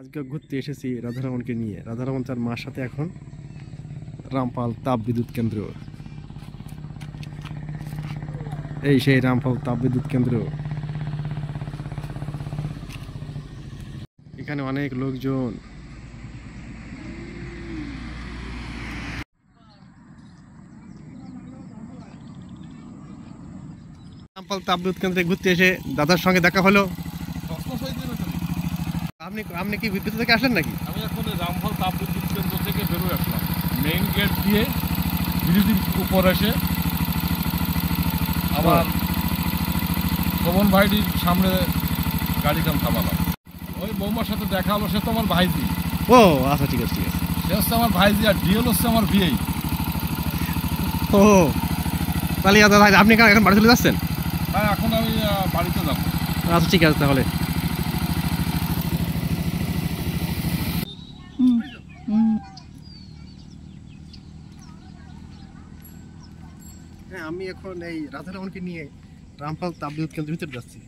আজকে ঘুরতে এসেছি রাধারমণকে নিয়ে। রাধারমণ তার মার সাথে এখন রামপাল তাপ বিদ্যুৎ কেন্দ্র। এই সেই রামপাল তাপ বিদ্যুৎ কেন্দ্র। এখানে অনেক লোকজন। রামপাল তাপ বিদ্যুৎ কেন্দ্রে ঘুরতে এসে দাদার সঙ্গে দেখা হলো। আপনি আপনি কি বিদ্যুৎ থেকে আসলেন নাকি? আমি এখন রামপাল তাপ বিদ্যুৎ কেন্দ্র থেকে বেরোয় আসলাম, মেইন গেট দিয়ে ব্রিজের উপর এসে আবার শোভন ভাইটির সামনে গাড়িখান থামালাম। ওই বৌমার সাথে দেখা হলো, সে তো আমার ভাইজি। ও আচ্ছা, ঠিক আছে ঠিক আছে। সে হচ্ছে আমার ভাইজি আর ডিএল হচ্ছে আমার বিয়েই। ও তাহলে দাদা আপনি এখন বাড়ি চলে যাচ্ছেন? হ্যাঁ, এখন আমি বাড়িতে যাবো। আচ্ছা ঠিক আছে তাহলে। হ্যাঁ, আমি এখন এই রাধারমণকে নিয়ে রামপাল তাপ বিদ্যুৎ কেন্দ্রের ভিতরে যাচ্ছি।